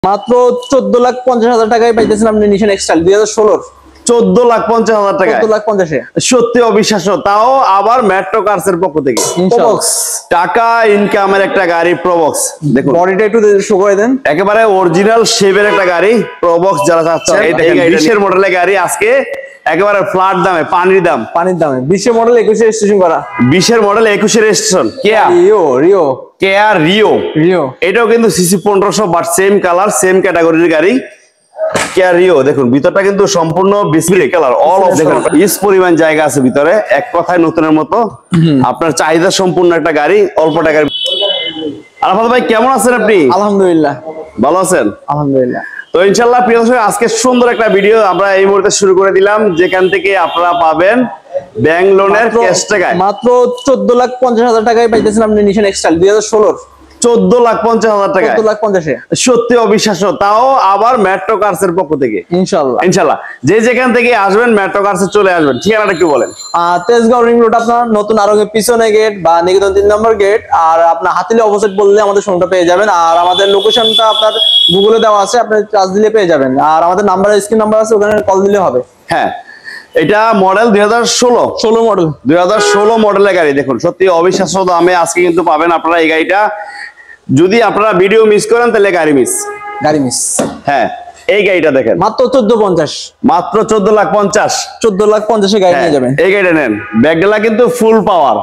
মাত্র 14,50,000 টাকায় পাইতেছেন আপনি নিশান এক্সটাইল 2016 14,50,000 টাকা 14,50,000 সত্যি অবিশ্বাস্য, তাও আবার মেট্রো কার্সের পক্ষ থেকে প্রবক্স টাকা ইনকামের একটা গাড়ি প্রবক্স। দেখুন বডিটা একটু শো করে দেন, একেবারে অরিজিনাল শেপের একটা গাড়ি প্রবক্স যারা চাচ্ছেন। এই দেখেন 20 এর মডেলের গাড়ি আজকে একেবারে ফ্ল্যাট দামে, পানির দামে 20 এর মডেল 21 রেজিস্ট্রেশন করা, 20 এর মডেল 21 এর রেজিস্ট্রেশন রিও কেয়া রিও। এটাও কিন্তু CC 1500 but same colour same ক্যাটাগরির গাড়ি কেয়া রিও। দেখুন ভিতরটা কিন্তু সম্পূর্ণ বিস্কিট কালার, অল অফ দেখুন ইস পরিমাণ জায়গা আছে ভিতরে, এক কথায় নতুনের মতো। আপনার চাহিদা সম্পূর্ণ একটা গাড়ি, অল্প টাকার। আরাফাত ভাই কেমন আছেন আপনি? আলহামদুলিল্লাহ ভালো আছেন? আলহামদুলিল্লাহ। তো ইনশাআল্লাহ প্রিয় দর্শক, আজকে সুন্দর একটা ভিডিও আমরা এই মুহূর্তে শুরু করে দিলাম, যেখান থেকে আপনারা পাবেন ব্যাংক লোনের ক্যাশ টাকায় মাত্র 14,50,000 টাকায় পাইতেছেন আপনি নিশান এক্সটাইল 2016 14,50,000 টাকা 14,50,000 সত্যি অবিশ্বাস্য, তাও আবার মেট্রো কার্সের পক্ষ থেকে। ইনশাআল্লাহ যে যেখান থেকে আসবেন মেট্রো কার্সে চলে আসবেন। ঠিকানাটা কি বলেন? তেজগাঁও রিং রোড, আপনার নতুন আরঙের পিছনে গেট বা নিকেতন 3 নম্বর গেট, আর আপনার হাতিলে অপোজিট বললে আমাদের শোরুমটা পেয়ে যাবেন। আর আমাদের লোকেশনটা আপনার গুগলে দেওয়া আছে, আপনি চার্জ দিলে পেয়ে যাবেন। আর আমাদের নাম্বার, স্ক্রিন নাম্বার আছে, ওখানে কল দিলে হবে। হ্যাঁ, এটা মডেল 2016 মডেলের গাড়ি। দেখুন সত্যি অবিশ্বাস্য দামে আজকে কিন্তু পাবেন আপনারা এই গাড়িটা। যদি আপনারা ভিডিও মিস করেন তাহলে গাড়ি মিস। হ্যাঁ, এই গাড়িটা দেখেন মাত্র 14,50, মাত্র 14,50,000 গাড়ি নিয়ে যাবেন। এই গাড়িটা নেন। ব্যাকডেলা কিন্তু ফুল পাওয়ার,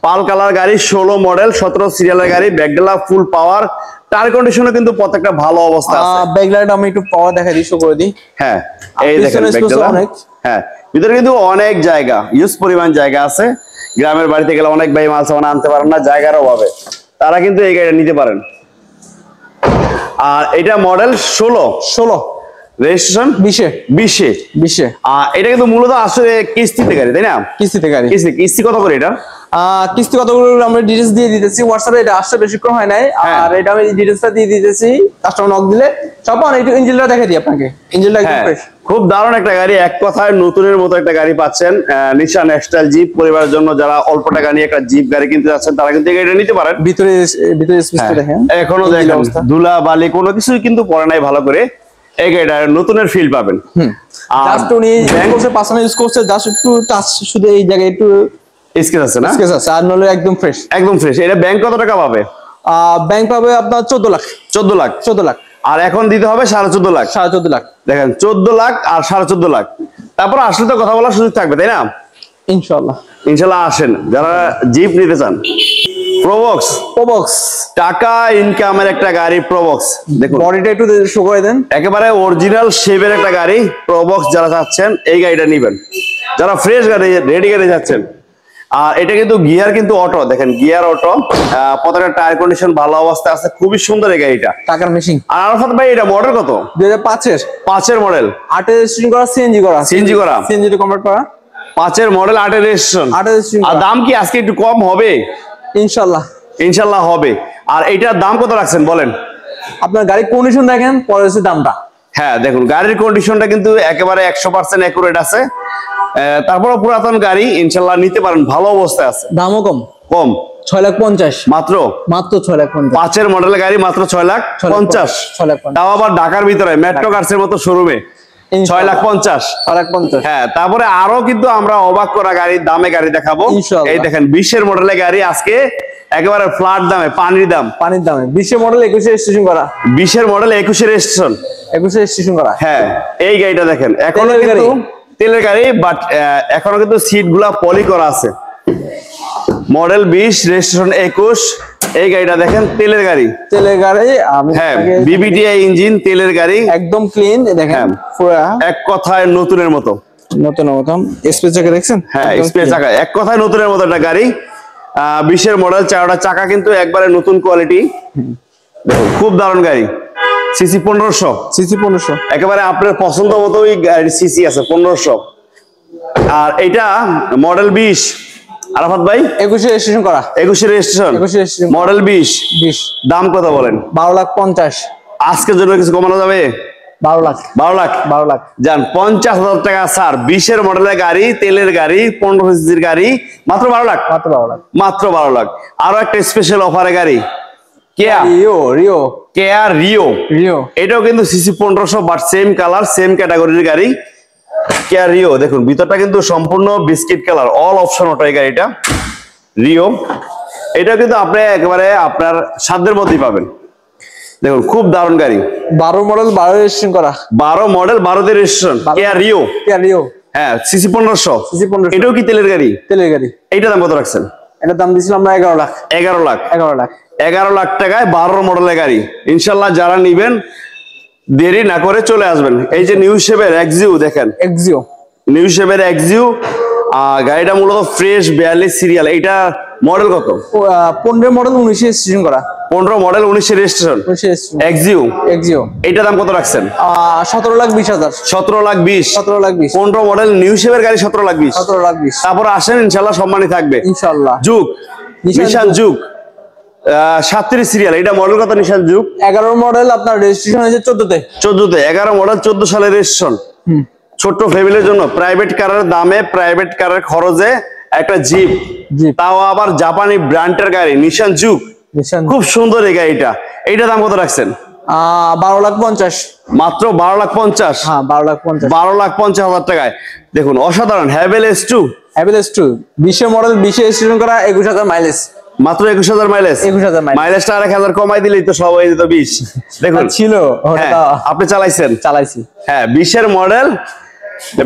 পাল কালার গাড়ি, 16 মডেল 17 সিরিয়ালের গাড়ি, ব্যাকডেলা ফুল পাওয়ার, টায়ার কন্ডিশনে কিন্তু প্রত্যেকটা ভালো অবস্থা আছে। ব্যাকলাইট আমি একটু পাওয়ার দেখা দিই, শো করে দিই। হ্যাঁ, এই দেখেন ব্যাকডেলা। হ্যাঁ, ভিতরে কিন্তু অনেক জায়গা, ইউজ পরিমাণ জায়গা আছে। গ্রামের বাড়িতে গেলে অনেক ভাই মাল সামান আনতে পারেন না, জায়গার অভাবে, তারা কিন্তু এই গাড়িটা নিতে পারেন। আর এটা মডেল 16 রেজিস্ট্রেশন 20 আর এটা কিন্তু মূলত আসলে কিস্তিতে গাড়ি, তাই না? কিস্তি কত করে এটা? কিস্তি কত করে আমরা ডিটেইলস দিয়ে দিতেছি হোয়াটসঅ্যাপে। এটা আসছে বেশিক্ষণ হয় নাই, আর এটা আমি ডিটেইলসটা দিয়ে দিতেছি। কাস্টমার নক দিলে সব একটু ইঞ্জিনটা দেখাই দিই আপনাকে। ইঞ্জিনটা একদম ফ্রেশ, খুব দারুণ একটা গাড়ি, এক কথায় নতুনের মতো একটা গাড়ি পাচ্ছেন। নিশান এক্সটাইল জিপ পরিবারের জন্য যারা অল্প টাকা নিয়ে একটা জিপ গাড়ি কিনতে যাচ্ছেন, তারা কিন্তু এই গাড়িটা নিতে পারেন। ভিতরে স্পেসটা দেখেন, এখনো দেখেন ধুলা বালি কোনো কিছুই কিন্তু পড়ে নাই, ভালো করে এই গাড়িটা নতুনের ফিল পাবেন। জাস্ট উনি পার্সোনাল ইউজ করছে, জাস্ট একটু টাচ, শুধু এই জায়গায় একটু স্কেচ আছে না? স্কেচ আছে, আর নলে একদম ফ্রেশ। এটা ব্যাংক কত টাকা পাবে? ব্যাংক পাবে আপনার 14 লাখ। আর এখন দিতে হবে 14.5 লাখ। দেখেন 14 লাখ আর 14.5 লাখ। তারপর আসলে তো কথা বলার সুযোগ থাকবে, তাই না? ইনশাআল্লাহ আসেন যারা জিপ নিতে চান। প্রবক্স টাকা ইনকামের একটা গাড়ি প্রবক্স। দেখুন বডিটা একটু শো করে দেন, একেবারে অরিজিনাল শেপের একটা গাড়ি প্রবক্স। যারা চাচ্ছেন এই গাড়িটা নিবেন, যারা ফ্রেশ গাড়ি রেডি গাড়ি যাচ্ছেন। আর এটা কিন্তু গিয়ার কিন্তু অটো, দেখেন গিয়ার অটো, প্রত্যেকটা টায়ার কন্ডিশন ভালো অবস্থায় আছে, খুবই সুন্দর এই গাড়িটা। টাকার মেশিন। আর আরাফাত ভাই এটা মডেল কত? 2005 এর মডেল, 8 এর রেজিস্ট্রেশন করা, সিএনজি করা, সিএনজি তে কনভার্ট করা, 5 এর মডেল, 8 এর রেজিস্ট্রেশন। আর দাম কি আজকে একটু কম হবে? ইনশাআল্লাহ হবে। আর এটার দাম কত রাখছেন বলেন? আপনার গাড়ির কন্ডিশন দেখেন, পরে হচ্ছে দামটা। হ্যাঁ দেখুন গাড়ির কন্ডিশনটা কিন্তু একেবারে 100% অ্যাকুরেট আছে। তারপরে পুরাতন গাড়ি, ইনশাআল্লাহ নিতে পারেন, ভালো অবস্থায় আছে। দামও কম 6,50,000 মাত্র 6,50,000। 5 এর মডেলের গাড়ি মাত্র 6,50,000। তাও আবার ঢাকার ভিতরে মেট্রো কার্সের মতো শোরুমে 6,50,000। হ্যাঁ, তারপরে আরো কিন্তু আমরা অবাক করা গাড়ির দামে গাড়ি দেখাবো। এই দেখেন 20 এর মডেলের গাড়ি আজকে একেবারে ফ্ল্যাট দামে, পানির দামে 20 এর মডেল 21 এর রেজিস্ট্রেশন করা, 20 এর মডেল 21 এর রেজিস্ট্রেশন করা। হ্যাঁ, এই গাড়িটা দেখেন এখনো কিন্তু তেলের গাড়ি, বাট এখনো কিন্তু সিট গুলা পলি করা আছে। Model 20 registration 21। এই গাড়িটা দেখেন তেলের গাড়ি। হ্যাঁ, বিবিটিআই ইঞ্জিন, তেলের গাড়ি, একদম ক্লিন। দেখেন এক কথায় নতুনের মতো। স্পেস চাকা দেখছেন? হ্যাঁ, স্পেস চাকা, এক কথায় নতুনের মতো একটা গাড়ি। 20 এর মডেল, 4টা চাকা কিন্তু একবারে নতুন কোয়ালিটি। খুব দারুণ গাড়ি। সিসি 1500 একেবারে আপনার পছন্দ মতোই গাড়ি, সিসি আছে 1500। আর এটা মডেল 20। আরাফাত ভাই 21 এর রেজিস্ট্রেশন করা, 21 এর রেজিস্ট্রেশন, মডেল 20। দাম কত বলেন? 12,50,000। আজকের জন্য কিছু কমানো যাবে? 12 লাখ যান, 50,000 টাকা স্যার। 20 এর মডেলের গাড়ি, তেলের গাড়ি, 15 সিসির গাড়ি, মাত্র 12 লাখ। আরো একটা স্পেশাল অফারে গাড়ি, কেয়া রিও কেয়া রিও রিও এটাও কিন্তু CC 1500 but same colour same ক্যাটাগরির গাড়ি কেয়া রিও। দেখুন ভিতরটা কিন্তু সম্পূর্ণ biscuit colour, all option auto এই গাড়িটা রিও। এটা কিন্তু আপনি একেবারে আপনার সাধ্যের মধ্যেই পাবেন। দেখুন খুব দারুণ গাড়ি, 12 মডেল 12 রেজিস্ট্রেশন করা, 12 মডেল 12 তে রেজিস্ট্রেশন কেয়া রিও। হ্যাঁ সিসি 1500। এটাও কি তেলের গাড়ি? তেলের গাড়ি। এইটার দাম কত রাখছেন? এটার দাম দিয়েছিলাম আমরা 11 লাখ। 11 লাখ টাকায় 12 মডেলের গাড়ি। ইনশাল্লাহ যারা নিবেন দেরি না করে চলে আসবেন। এই যে নিউ শেপের এক্সিও দেখেন, নিউ শেপের এক্সিও গাড়িটা মূলত ফ্রেশ 42 সিরিয়াল। এইটা মডেল কত? 15 মডেল 19 রেজিস্ট্রেশন করা। 15 মডেল 19 রেজিস্ট্রেশন এক্সিও। এইটা দাম কত রাখছেন? 17 লাখ 20 হাজার। 17 লাখ 20। 15 মডেল নিউ শেপের গাড়ি 17 লাখ 20। তারপর আসেন ইনশাল্লাহ সম্মানই থাকবে ইনশাল্লাহ। যুগ নিশান যুগ 37 সিরিয়াল। এটা মডেল কত? নিশান যুগ 11 মডেল, আপনার রেজিস্ট্রেশন হয়েছে 14 তে। 11 মডেল 14 সালের রেজিস্ট্রেশন। ছোট্ট ফ্যামিলির জন্য প্রাইভেট কারের দামে, প্রাইভেট কারের খরচে একটা জিপ, তাও আবার জাপানি ব্র্যান্ডের গাড়ি নিশান যুগ। খুব সুন্দর এই গাড়িটা। এইটা দাম কত রাখছেন? 12 লাখ 50। মাত্র 12 লাখ 50। হ্যাঁ 12 লাখ 50। 12 লাখ 50 হাজার টাকায়। দেখুন অসাধারণ হ্যাভেল S2। 20 মডেল 20 রেজিস্ট্রেশন করা, 21,000 মাইলেজ। মাত্র 21,000 মাইলেজ। মাইলেজটা আর 1000 কমাই দিলেই তো সব হয়ে যেত 20। দেখুন ছিল আপনি চালাইছেন? চালাইছি। হ্যাঁ 20 এর মডেল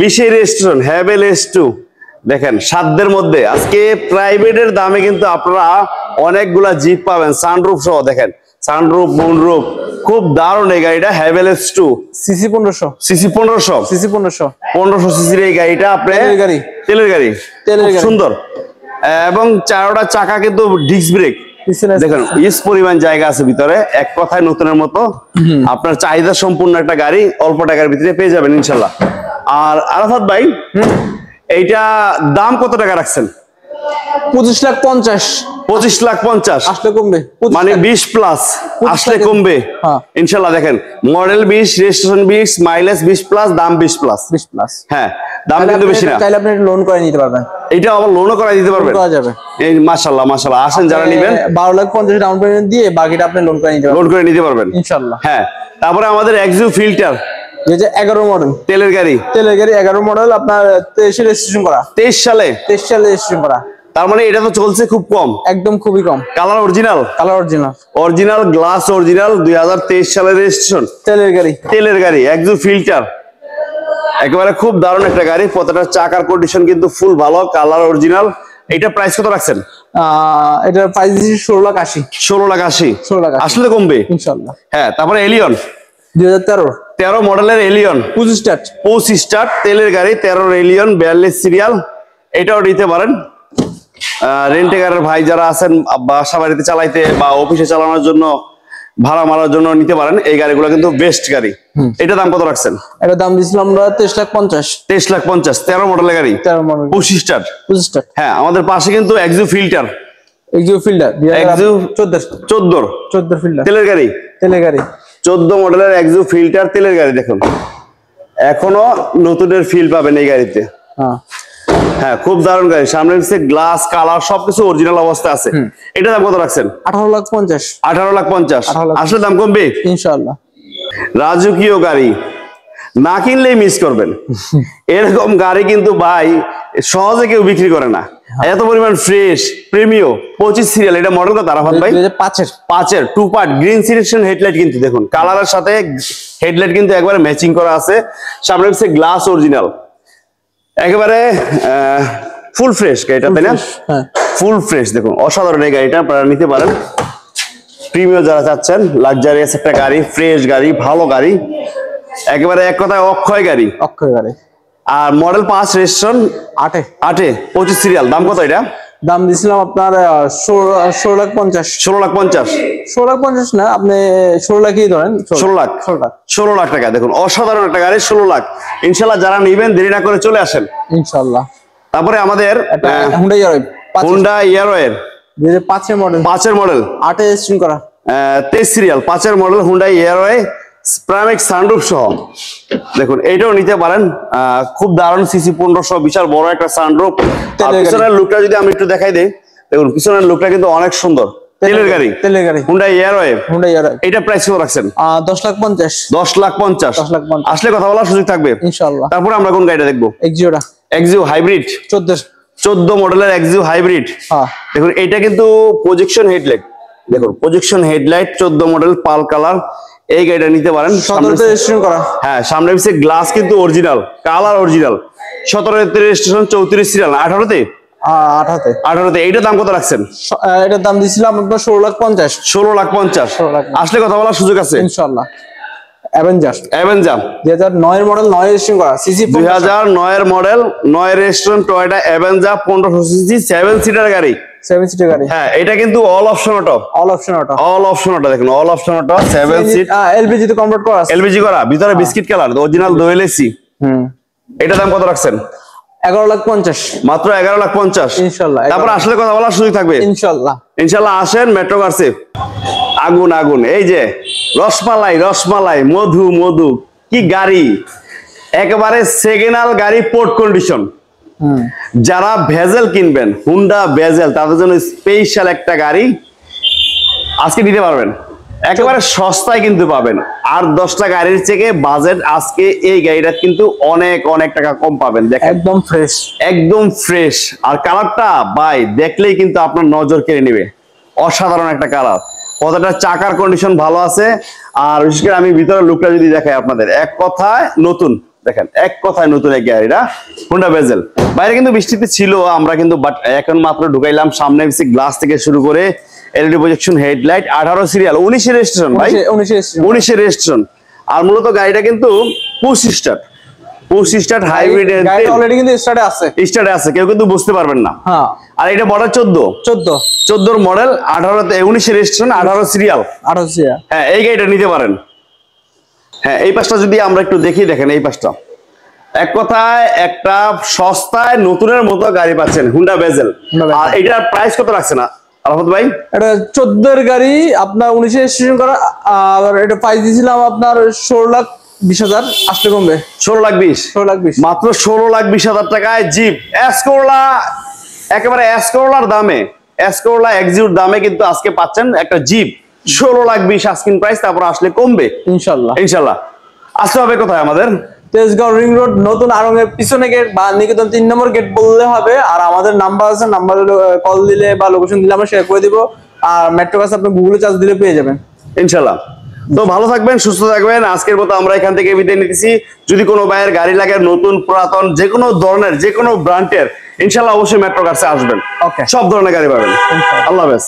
20 এর রেজিস্ট্রেশন হ্যাভেল S2। দেখেন সাধ্যের মধ্যে আজকে প্রাইভেটের দামে কিন্তু আপনারা অনেকগুলা জিপ পাবেন সানরুফ সহ। দেখেন সানরুফ মুনরুফ, খুব দারুণ এই গাড়িটা হ্যাভেল S2 সিসি 1500। 1500 সিসির এই গাড়িটা আপনার তেলের গাড়ি খুব সুন্দর এবং চারটা চাকা কিন্তু ডিস্ক ব্রেক। দেখেন ইস পরিমাণ জায়গা আছে ভিতরে, এক কথায় নতুনের মতো। আপনার চাহিদা সম্পূর্ণ একটা গাড়ি অল্প টাকার ভিতরে পেয়ে যাবেন ইনশাল্লাহ। আর আরাফাত ভাই এইটা দাম কত টাকা রাখছেন? 25 লাখ 50। 25 লাখ 50 আসলে কমবে, মানে 20 প্লাস আসলে কমবে ইনশাল্লাহ। দেখেন মডেল 20 রেজিস্ট্রেশন 20 মাইলেজ 20 প্লাস দাম 20 প্লাস। হ্যাঁ দাম কিন্তু বেশি না। চাইলে আপনি লোন করে নিতে পারবেন। এটা আবার লোনও করে দিতে পারবেন। করা যাবে। এই মাশাআল্লাহ মাশাআল্লাহ। আসেন যারা নেবেন 12 লাখ 50 ডাউন পেমেন্ট দিয়ে বাকিটা আপনি লোন করে নিতে পারবেন ইনশাআল্লাহ। হ্যাঁ তারপরে আমাদের এক্সিও ফিল্টার, এই যে 11 মডেল তেলের গাড়ি 11 মডেল, আপনার 23 রেজিস্ট্রেশন করা। 23 সালে রেজিস্ট্রেশন করা। তার মানে এটা তো চলছে খুব কম, একদম খুবই কম। Colour original original glass original 2023 সালের রেজিস্ট্রেশন তেলের গাড়ি এক্সিও ফিল্টার। একেবারে খুব দারুণ একটা গাড়ি, প্রত্যেকটা চাকার কন্ডিশন কিন্তু ফুল ভালো, কালার অরিজিনাল। এটা প্রাইস কত রাখছেন? এটা প্রাইস দিছি 16 লাখ 80। 16 লাখ 80 আসলে কমবে ইনশাআল্লাহ। হ্যাঁ তারপরে এলিয়ন 2013 মডেলের এলিয়ন 25 স্টার্ট তেলের গাড়ি 13 এলিয়ন 42 সিরিয়াল। এটাও নিতে পারেন। রেন্টেকারের ভাই যারা আছেন বাসা বাড়িতে চালাইতে বা অফিসে চালানোর জন্য ভাড়া মারার জন্য নিতে পারেন। এই গাড়িগুলো কিন্তু বেস্ট গাড়ি। এটা দাম কত রাখছেন? এটা দাম দিছিলাম আমরা 23 লাখ 50। 23 লাখ 50 13 মডেলের গাড়ি 25 স্টার্ট। হ্যাঁ আমাদের পাশে কিন্তু এক্সিও ফিল্টার 14 ফিল্টার তেলের গাড়ি 14 মডেলের এক্সিও ফিল্টার তেলের গাড়ি। দেখুন এখনো নতুনের ফিল পাবেন এই গাড়িতে। হ্যাঁ খুব দারুণ গাড়ি, সামনে পিছে গ্লাস কালার সবকিছু অরিজিনাল অবস্থা আছে। এটা দাম কত রাখছেন? 18 লাখ 50। 18 লাখ 50 আসলে দাম কমবে ইনশাআল্লাহ। রাজকীয় গাড়ি না কিনলেই মিস করবেন। এরকম গাড়ি কিন্তু ভাই সহজে কেউ বিক্রি করে না, এত পরিমাণ ফ্রেশ প্রিমিয়াম। 25 সিরিয়াল। এটা মডেল কত আরাফাত ভাই? 5 এর 2 পার্ট গ্রিন সিলেকশন হেডলাইট কিন্তু দেখুন কালারের সাথে হেডলাইট কিন্তু একবারে ম্যাচিং করা আছে। সামনে পিছে গ্লাস অরিজিনাল, একেবারে ফুল ফ্রেশ গাড়িটা, তাই না? Full fresh. দেখুন অসাধারণ এই গাড়িটা, আপনারা নিতে পারেন। প্রিমিয়াম যারা চাচ্ছেন, লাক্সারিয়াস একটা গাড়ি, ফ্রেশ গাড়ি, ভালো গাড়ি, একেবারে এক কথায় অক্ষয় গাড়ি। আর মডেল 5 রেজিস্ট্রেশন 8 25 সিরিয়াল। দাম কত এটা? দাম দিছিলাম আপনার 16 লাখ 50। 16 লাখ 50 না, আপনি 16 লাখই ধরেন। 16 লাখ টাকা। দেখুন অসাধারণ একটা গাড়ি 16 লাখ। ইনশাআল্লাহ যারা নেবেন দেরি না করে চলে আসেন ইনশাআল্লাহ। তারপরে আমাদের হুন্ডা ইয়ারোয়ের 5 এর মডেল 8 রেজিস্ট্রেশন করা 23 সিরিয়াল 5 এর মডেল হুন্ডা ইয়ারোয়ে প্রাইমেক্স সানরুফ সহ। দেখুন এইটাও নিতে পারেন, খুব দারুণ সিসি 1500 বিশাল বড় একটা সানরুফ। পিছনের লুকটা যদি আমি একটু দেখাই দেই, দেখুন পিছনের লুকটা কিন্তু অনেক সুন্দর, তেলের গাড়ি, তেলের গাড়ি, হুন্ডাই এয়ারওয়েভ। হুন্ডাই এয়ারওয়েভ। এটা প্রাইস কত রাখছেন? 10,50,000। 10,50,000। 10,50,000 আসলে কথা বলার সুযোগ থাকবে ইনশাআল্লাহ। তারপর আমরা কোন গাড়িটা দেখবো? এক্সিওটা। এক্সিও হাইব্রিড 14 মডেলের এক্সিও হাইব্রিড। হ্যাঁ দেখুন এটা কিন্তু প্রজেকশন হেডলাইট, দেখুন প্রজেকশন হেডলাইট 14 মডেল পাল কালার। এই গাড়িটা নিতে পারেন। 17 রেজিস্ট্রেশন করা। হ্যাঁ সামনে পিছে গ্লাস কিন্তু original, colour original. 17 registration, 34 serial, 18তে 18তে। এইটার দাম কত রাখছেন? এটার দাম দিছিলাম আপনার 16,50,000। 16,50,000। আসলে কথা বলার সুযোগ আছে ইনশাআল্লাহ। অ্যাভেঞ্জার 2009 এর মডেল, 9 রেজিস্ট্রেশন করা, সিসি 2009 এর model, 9 registration, Toyota Avenger 1500 CC 7 seater গাড়ি। 7 সিটের গাড়ি। হ্যাঁ এটা কিন্তু all option auto. All option auto. All option auto, দেখুন all option auto 7 seat. LPG তে কনভার্ট করা আছে। এলপিজি করা, ভিতরে বিস্কিট কালার, অরিজিনাল দোয়েল এসি। এটা দাম কত রাখছেন? 11,50,000। মাত্র 11,50,000 ইনশাআল্লাহ। তারপর আসলে কথা বলার সুযোগ থাকবে ইনশাআল্লাহ। ইনশাআল্লাহ। আসেন মেট্রো কার্সে। আগুন আগুন, এই যে রসমালাই রসমালাই, মধু মধু, কি গাড়ি! একেবারে সেকেন্ডাল গাড়ি, পোর্ট কন্ডিশন। যারা ভেজেল কিনবেন, হুন্ডা ভেজেল, তাদের জন্য স্পেশাল একটা গাড়ি আজকে নিতে পারবেন। একেবারে সস্তায় কিন্তু পাবেন। আর 10টা গাড়ির থেকে বাজেট আজকে এই গাড়িটা কিন্তু অনেক অনেক টাকা কম পাবেন। দেখেন একদম ফ্রেশ, একদম ফ্রেশ। আর কালারটা ভাই দেখলেই কিন্তু আপনার নজর কেড়ে নেবে। অসাধারণ একটা কালার। কতটা চাকার কন্ডিশন ভালো আছে। আর বিশেষ করে আমি ভিতরে লুকটা যদি দেখাই আপনাদের, এক কথায় নতুন। দেখেন এক কথায় নতুন এই গাড়িটা, হুন্ডা ভেজেল। বাইরে কিন্তু বৃষ্টিতে ছিল, আমরা কিন্তু বাট এখন মাত্র ঢুকাইলাম। সামনে গ্লাস থেকে শুরু করে LED projection headlight, 18 serial, 19 registration ভাই, 19 রেজিস্ট্রেশন। আর মূলত গাড়িটা কিন্তু পুশ স্টার্ট হাইব্রিড। গাড়ি অলরেডি কিন্তু স্টার্টে আছে, কেউ কিন্তু বুঝতে পারবেন না। হ্যাঁ। আর এটা মডেল 14 মডেল, 19 রেজিস্ট্রেশন, 18 সিরিয়াল। হ্যাঁ এই গাড়িটা নিতে পারেন। হ্যাঁ এই পাশটা যদি আমরা একটু দেখি, দেখেন এই পাশটা এক কথায় একটা সস্তায় নতুনের মতো গাড়ি পাচ্ছেন, হুন্ডা ভেজেল। আর এটার প্রাইস কত রাখছেন আলহামদ ভাই? এটা 14 এর গাড়ি, আপনার 19 রেজিস্ট্রেশন করা। আর এটা প্রাইস দিয়েছিলাম আপনার 16,20,000। আসলে কমবে। 16,20,000 মাত্র 16,20,000 টাকায় জিপ এসকোরলা। একেবারে এসকোরলার দামে, এসকোরলা এক্সিউর দামে কিন্তু আজকে পাচ্ছেন একটা জিপ 16,20,000 আস্কিং প্রাইস। তারপর আসলে কমবে ইনশাল্লাহ। আসতে হবে কোথায়? আমাদের তেজগাঁও রিং রোড, নতুন আরঙের পিছনে গেট বা নিকেতন 3 নম্বর গেট বললে হবে। আর আমাদের নাম্বার আছে, নাম্বারে কল দিলে বা লোকেশন দিলে আমরা শেয়ার করে দিব। আর মেট্রো বাস আপনি গুগলে চার্জ দিলে পেয়ে যাবেন ইনশাল্লাহ। তো ভালো থাকবেন, সুস্থ থাকবেন। আজকের মতো আমরা এখান থেকে বিদায় নিতেছি। যদি কোনো ভাইয়ের গাড়ি লাগে, নতুন পুরাতন যে কোনো ধরনের, যে কোনো ব্র্যান্ডের, ইনশাল্লাহ অবশ্যই মেট্রো কার্সে আসবেন। সব ধরনের গাড়ি পাবেন। আল্লাহ হাফেজ।